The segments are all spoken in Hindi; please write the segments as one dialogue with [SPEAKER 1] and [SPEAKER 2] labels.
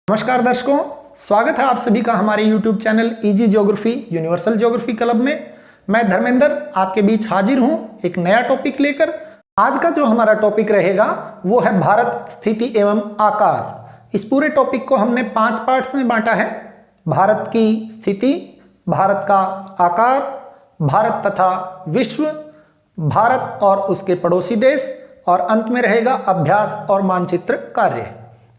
[SPEAKER 1] नमस्कार दर्शकों, स्वागत है आप सभी का हमारे YouTube channel easy geography universal geography club में। मैं धर्मेंद्र आपके बीच हाजिर हूं एक नया टॉपिक लेकर। आज का जो हमारा टॉपिक रहेगा वो है भारत, स्थिति एवं आकार। इस पूरे टॉपिक को हमने 5 पार्ट्स में बांटा है। भारत की स्थिति, भारत का आकार, भारत तथा विश्व, भारत और उसके पड़ोसी देश, और अंत में रहेगा अभ्यास और मानचित्र कार्य।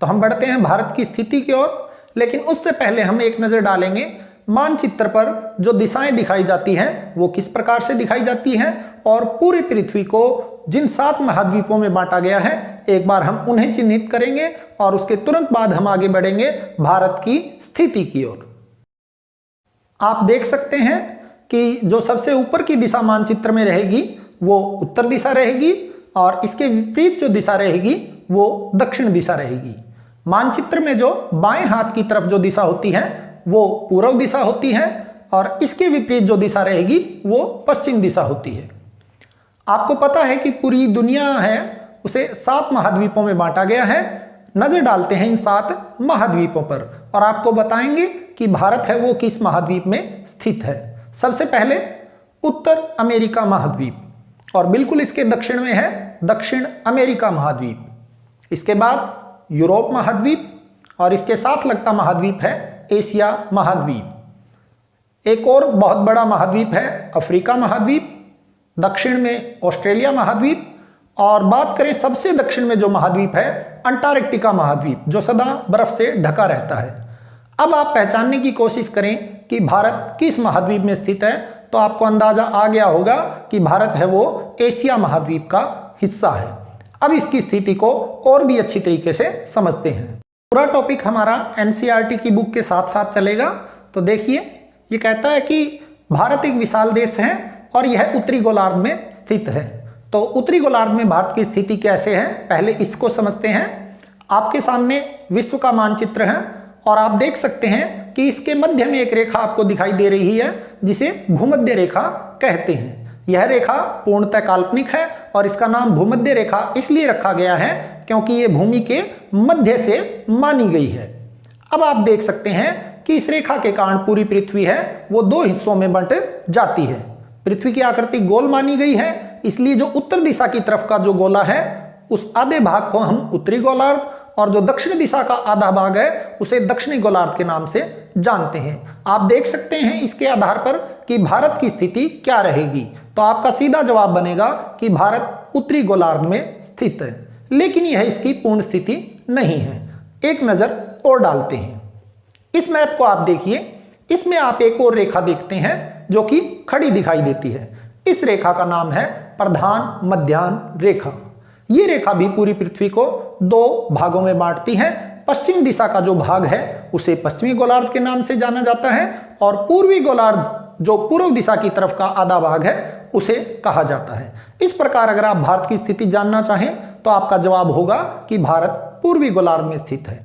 [SPEAKER 1] तो हम बढ़ते हैं भारत की स्थिति की ओर, लेकिन उससे पहले हम एक नजर डालेंगे मानचित्र पर जो दिशाएं दिखाई जाती हैं वो किस प्रकार से दिखाई जाती हैं, और पूरी पृथ्वी को जिन 7 महाद्वीपों में बांटा गया है एक बार हम उन्हें चिन्हित करेंगे और उसके तुरंत बाद हम आगे बढ़ेंगे भारत की स्थिति की ओर। आप देख सकते हैं कि जो सबसे ऊपर की दिशा मानचित्र में रहेगी वो उत्तर दिशा रहेगी और इसके विपरीत जो दिशा रहेगी वो दक्षिण दिशा रहेगी। मानचित्र में जो बाएं हाथ की तरफ जो दिशा होती है वो पूर्व दिशा होती है और इसके विपरीत जो दिशा रहेगी वो पश्चिम दिशा होती है। आपको पता है कि पूरी दुनिया है उसे 7 महाद्वीपों में बांटा गया है। नजर डालते हैं इन 7 महाद्वीपों पर और आपको बताएंगे कि भारत है वो किस महाद्वीप में स्थित है। सबसे पहले उत्तर अमेरिका महाद्वीप और बिल्कुल इसके दक्षिण में है दक्षिण अमेरिका महाद्वीप। इसके बाद यूरोप महाद्वीप और इसके साथ लगता महाद्वीप है एशिया महाद्वीप। एक और बहुत बड़ा महाद्वीप है अफ्रीका महाद्वीप, दक्षिण में ऑस्ट्रेलिया महाद्वीप, और बात करें सबसे दक्षिण में जो महाद्वीप है अंटार्कटिका महाद्वीप जो सदा बर्फ से ढका रहता है। अब आप पहचानने की कोशिश करें कि भारत किस महाद्वीप में स्थित है तो आपको अंदाजा आ गया होगा कि भारत है वो एशिया महाद्वीप का हिस्सा है। अब इसकी स्थिति को और भी अच्छी तरीके से समझते हैं। पूरा टॉपिक हमारा एनसीईआरटी की बुक के साथ साथ चलेगा। तो देखिए, ये कहता है कि भारत एक विशाल देश है और यह उत्तरी गोलार्ध में स्थित है। तो उत्तरी गोलार्ध में भारत की स्थिति कैसे है पहले इसको समझते हैं। आपके सामने विश्व का मानचित्र है और आप देख सकते हैं कि इसके मध्य में एक रेखा आपको दिखाई दे रही है जिसे भूमध्य रेखा कहते हैं। यह रेखा पूर्णतः काल्पनिक है और इसका नाम भूमध्य रेखा इसलिए रखा गया है क्योंकि यह भूमि के मध्य से मानी गई है। अब आप देख सकते हैं कि इस रेखा के कारण पूरी पृथ्वी है वो 2 हिस्सों में बंट जाती है। पृथ्वी की आकृति गोल मानी गई है, इसलिए जो उत्तर दिशा की तरफ का जो गोला है उस आधे भाग को हम उत्तरी गोलार्ध और जो दक्षिण दिशा का आधा भाग है उसे दक्षिणी गोलार्ध के नाम से जानते हैं। आप देख सकते हैं इसके आधार पर कि भारत की स्थिति क्या रहेगी। तो आपका सीधा जवाब बनेगा कि भारत उत्तरी गोलार्ध में स्थित है, लेकिन यह इसकी पूर्ण स्थिति नहीं है। एक नजर और डालते हैं। इस मैप को आप देखिए, इसमें आप एक और रेखा देखते हैं जो कि खड़ी दिखाई देती है। इस रेखा का नाम है प्रधान मध्याह्न रेखा। ये रेखा भी पूरी पृथ्वी को 2 भागों में बांटती है। पश्चिम दिशा का जो भाग है उसे पश्चिमी गोलार्ध के नाम से जाना जाता है और पूर्वी गोलार्ध जो पूर्व दिशा की तरफ का आधा भाग है उसे कहा जाता है। इस प्रकार अगर आप भारत की स्थिति जानना चाहें तो आपका जवाब होगा कि भारत पूर्वी गोलार्ध में स्थित है।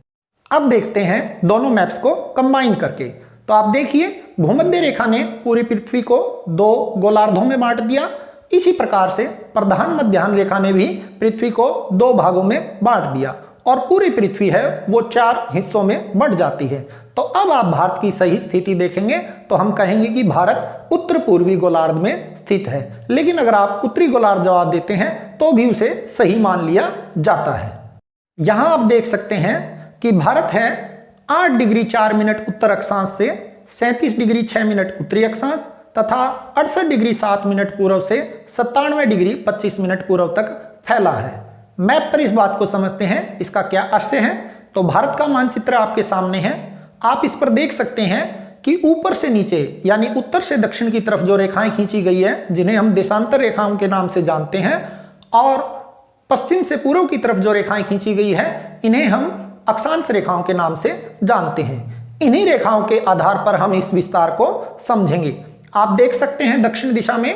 [SPEAKER 1] अब देखते हैं दोनों मैप्स को कंबाइन करके। तो आप देखिए, भूमध्य रेखा ने पूरी पृथ्वी को 2 गोलार्धों में बांट दिया। इसी प्रकार से प्रधान मध्याह्न रेखा ने भी पृथ्वी को 2 भागों में बांट दिया और पूरी पृथ्वी है वो 4 हिस्सों में बंट जाती है। तो अब आप भारत की सही स्थिति देखेंगे तो हम कहेंगे कि भारत उत्तर पूर्वी गोलार्ध में स्थित है, लेकिन अगर आप उत्तरी गोलार्ध जवाब देते हैं तो भी उसे सही मान लिया जाता है। यहां आप देख सकते हैं कि भारत है 8 डिग्री 4 मिनट उत्तर अक्षांश से 37 डिग्री 6 मिनट उत्तरी अक्षांश तथा 68 डिग्री 7 मिनट पूर्व से 97 डिग्री 25 मिनट पूर्व तक फैला है। मैप पर इस बात को समझते हैं इसका क्या अर्थ है। तो भारत का मानचित्र आपके सामने है। आप इस पर देख सकते हैं कि ऊपर से नीचे यानी उत्तर से दक्षिण की तरफ जो रेखाएं खींची गई है जिन्हें हम देशांतर रेखाओं के नाम से जानते हैं, और पश्चिम से पूर्व की तरफ जो रेखाएं खींची गई है इन्हें हम अक्षांश रेखाओं के नाम से जानते हैं। इन्हीं रेखाओं के आधार पर हम इस विस्तार को समझेंगे। आप देख सकते हैं दक्षिण दिशा में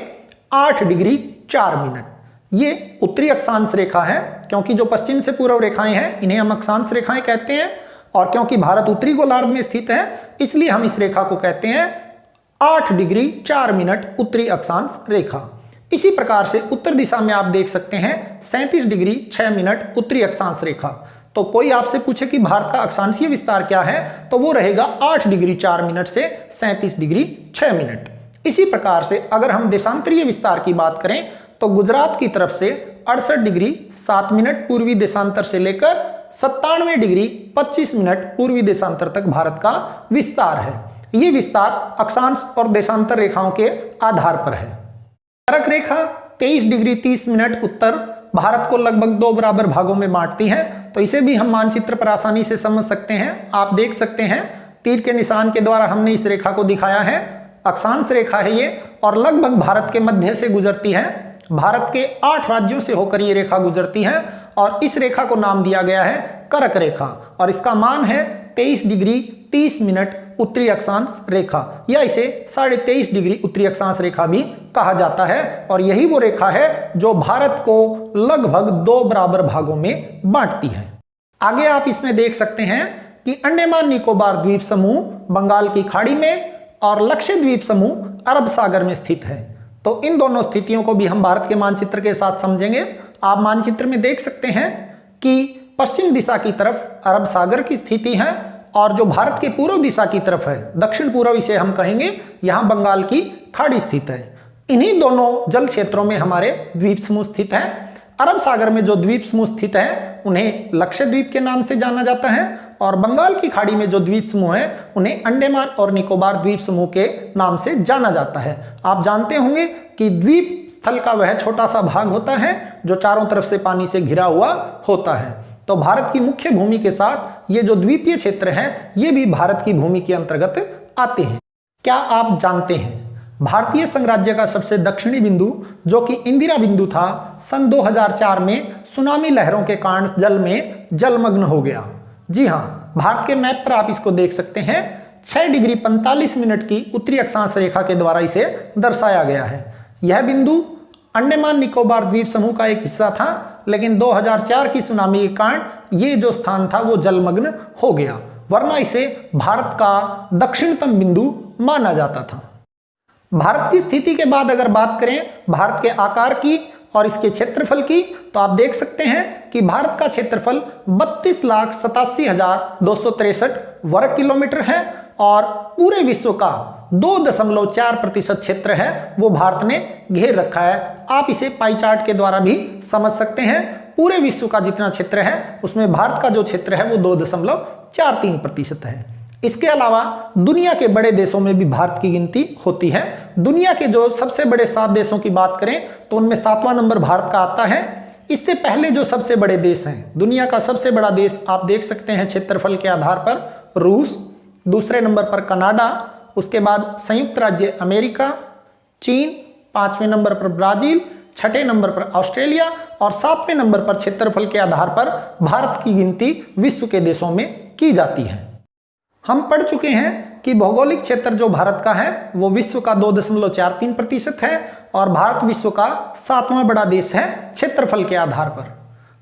[SPEAKER 1] 8 डिग्री 4 मिनट ये उत्तरी अक्षांश रेखा है, क्योंकि जो पश्चिम से पूर्व रेखाएं हैं इन्हें हम अक्षांश रेखाएं कहते हैं, और क्योंकि भारत उत्तरी गोलार्ध में स्थित है इसलिए हम इस रेखा को कहते हैं 8 डिग्री 4 मिनट उत्तरी अक्षांश रेखा। इसी प्रकार से उत्तर दिशा में आप देख सकते हैं 37 डिग्री 6 मिनट उत्तरी अक्षांश रेखा। तो कोई आपसे पूछे कि भारत का अक्षांशीय विस्तार क्या है, तो वो रहेगा 8 डिग्री 4 मिनट से 37 डिग्री 6 मिनट। इसी प्रकार से अगर हम देशांतरीय विस्तार की बात करें तो गुजरात की तरफ से 68 डिग्री 7 मिनट पूर्वी देशांतर से लेकर 97 डिग्री 25 मिनट पूर्वी देशांतर तक भारत का विस्तार है। ये विस्तार अक्षांश और देशांतर रेखाओं के आधार पर है। कर्क रेखा 23 डिग्री 30 मिनट उत्तर भारत को लगभग 2 बराबर भागों में बांटती है। तो इसे भी हम मानचित्र पर आसानी से समझ सकते हैं। आप देख सकते हैं तीर के निशान के द्वारा हमने इस रेखा को दिखाया है। अक्षांश रेखा है ये और लगभग भारत के मध्य से गुजरती है। भारत के 8 राज्यों से होकर ये रेखा गुजरती है और इस रेखा को नाम दिया गया है कर्क रेखा और इसका मान है 23 डिग्री 30 मिनट उत्तरी अक्षांश रेखा या इसे 23.5 डिग्री उत्तरी अक्षांश रेखा भी कहा जाता है। और यही वो रेखा है जो भारत को लगभग 2 बराबर भागों में बांटती है। आगे आप इसमें देख सकते हैं कि अंडमान निकोबार द्वीप समूह बंगाल की खाड़ी में और लक्षद्वीप समूह अरब सागर में स्थित है। तो इन दोनों स्थितियों को भी हम भारत के मानचित्र के साथ समझेंगे। आप मानचित्र में देख सकते हैं कि पश्चिम दिशा की तरफ अरब सागर की स्थिति है और जो भारत के पूर्व दिशा की तरफ है, दक्षिण पूर्व इसे हम कहेंगे, यहां बंगाल की खाड़ी स्थित है। इन्हीं दोनों जल क्षेत्रों में हमारे द्वीप समूह स्थित है। अरब सागर में जो द्वीप समूह स्थित है उन्हें लक्षद्वीप के नाम से जाना जाता है और बंगाल की खाड़ी में जो द्वीप समूह है उन्हें अंडमान और निकोबार द्वीप समूह के नाम से जाना जाता है। आप जानते होंगे कि द्वीप स्थल का वह छोटा सा भाग होता है जो चारों तरफ से पानी से घिरा हुआ होता है। तो भारत की मुख्य भूमि के साथ ये जो द्वीपीय क्षेत्र है ये भी भारत की भूमि के अंतर्गत आते हैं। क्या आप जानते हैं भारतीय संघराज्य का सबसे दक्षिणी बिंदु जो कि इंदिरा बिंदु था, सन 2004 में सुनामी लहरों के कारण जल में जलमग्न हो गया। जी हाँ, भारत के मैप पर आप इसको देख सकते हैं। 6 डिग्री 45 मिनट की उत्तरी अक्षांश रेखा के द्वारा इसे दर्शाया गया है। यह बिंदु अंडमान निकोबार द्वीप समूह का एक हिस्सा था, लेकिन 2004 की सुनामी के कारण ये जो स्थान था वो जलमग्न हो गया, वरना इसे भारत का दक्षिणतम बिंदु माना जाता था। भारत की स्थिति के बाद अगर बात करें भारत के आकार की और इसके क्षेत्रफल की, तो आप देख सकते हैं कि भारत का क्षेत्रफल 32,87,263 वर्ग किलोमीटर है और पूरे विश्व का 2.4% क्षेत्र है वो भारत ने घेर रखा है। आप इसे पाई चार्ट के द्वारा भी समझ सकते हैं। पूरे विश्व का जितना क्षेत्र है उसमें भारत का जो क्षेत्र है वो 2.43% है। इसके अलावा दुनिया के बड़े देशों में भी भारत की गिनती होती है। दुनिया के जो सबसे बड़े 7 देशों की बात करें तो उनमें 7वां नंबर भारत का आता है। इससे पहले जो सबसे बड़े देश हैं, दुनिया का सबसे बड़ा देश आप देख सकते हैं क्षेत्रफल के आधार पर रूस, दूसरे नंबर पर कनाडा, उसके बाद संयुक्त राज्य अमेरिका, चीन, 5वें नंबर पर ब्राजील, 6ठे नंबर पर ऑस्ट्रेलिया और 7वें नंबर पर क्षेत्रफल के आधार पर भारत की गिनती विश्व के देशों में की जाती है। हम पढ़ चुके हैं कि भौगोलिक क्षेत्र जो भारत का है वो विश्व का 2.43% है और भारत विश्व का 7वां बड़ा देश है क्षेत्रफल के आधार पर।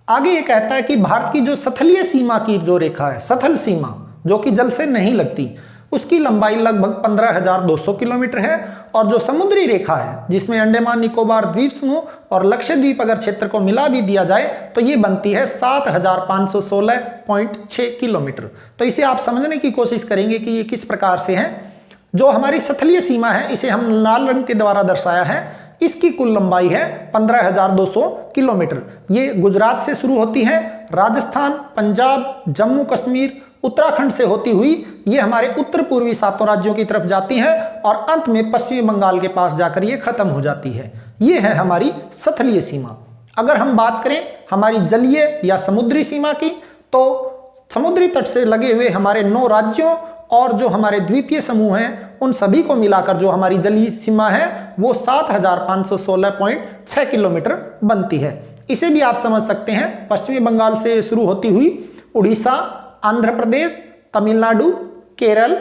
[SPEAKER 1] आगे ये कहता है कि भारत की जो स्थलीय सीमा की जो रेखा है, सथल सीमा जो कि जल से नहीं लगती, उसकी लंबाई लगभग 15,200 किलोमीटर है और जो समुद्री रेखा है जिसमें अंडमान निकोबार द्वीप समूह और लक्षद्वीप अगर क्षेत्र को मिला भी दिया जाए तो ये बनती है 7,516.6 किलोमीटर। तो इसे आप समझने की कोशिश करेंगे कि ये किस प्रकार से है। जो हमारी स्थलीय सीमा है इसे हम लाल रंग के द्वारा दर्शाया है। इसकी कुल लंबाई है 15,200 किलोमीटर। ये गुजरात से शुरू होती है, राजस्थान, पंजाब, जम्मू कश्मीर, उत्तराखंड से होती हुई ये हमारे उत्तर पूर्वी 7 राज्यों की तरफ जाती है और अंत में पश्चिमी बंगाल के पास जाकर ये खत्म हो जाती है। ये है हमारी स्थलीय सीमा। अगर हम बात करें हमारी जलीय या समुद्री सीमा की, तो समुद्री तट से लगे हुए हमारे 9 राज्यों और जो हमारे द्वीपीय समूह हैं उन सभी को मिलाकर जो हमारी जलीय सीमा है वो 7,516.6 किलोमीटर बनती है। इसे भी आप समझ सकते हैं, पश्चिमी बंगाल से शुरू होती हुई उड़ीसा, आंध्र प्रदेश, तमिलनाडु, केरल,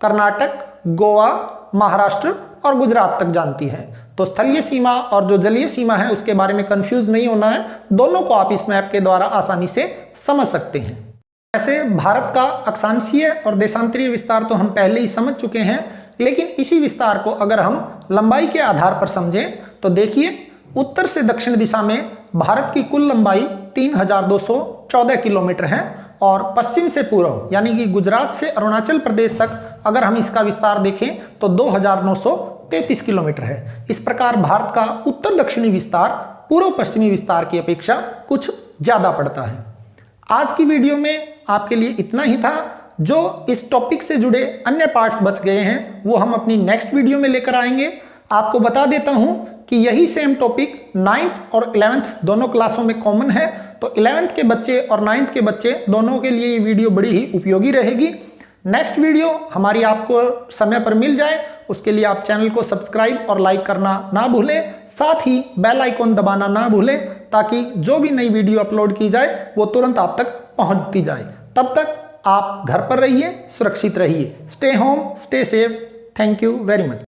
[SPEAKER 1] कर्नाटक, गोवा, महाराष्ट्र और गुजरात तक जानती है। तो स्थलीय सीमा और जो जलीय सीमा है उसके बारे में कंफ्यूज नहीं होना है, दोनों को आप इस मैप के द्वारा आसानी से समझ सकते हैं। ऐसे भारत का अक्षांशीय और देशांतरीय विस्तार तो हम पहले ही समझ चुके हैं, लेकिन इसी विस्तार को अगर हम लंबाई के आधार पर समझें तो देखिए उत्तर से दक्षिण दिशा में भारत की कुल लंबाई 3214 किलोमीटर है और पश्चिम से पूर्व यानी कि गुजरात से अरुणाचल प्रदेश तक अगर हम इसका विस्तार देखें तो 2933 किलोमीटर है। इस प्रकार भारत का उत्तर दक्षिणी विस्तार पूर्व पश्चिमी विस्तार की अपेक्षा कुछ ज्यादा पड़ता है। आज की वीडियो में आपके लिए इतना ही था। जो इस टॉपिक से जुड़े अन्य पार्ट्स बच गए हैं वो हम अपनी नेक्स्ट वीडियो में लेकर आएंगे। आपको बता देता हूं कि यही सेम टॉपिक 9th और 11th दोनों क्लासों में कॉमन है, तो 11th के बच्चे और 9th के बच्चे दोनों के लिए ये वीडियो बड़ी ही उपयोगी रहेगी। नेक्स्ट वीडियो हमारी आपको समय पर मिल जाए उसके लिए आप चैनल को सब्सक्राइब और लाइक करना ना भूलें, साथ ही बेल आइकॉन दबाना ना भूलें ताकि जो भी नई वीडियो अपलोड की जाए वो तुरंत आप तक पहुंचती जाए। तब तक आप घर पर रहिए, सुरक्षित रहिए। Stay home, stay safe. Thank you very much.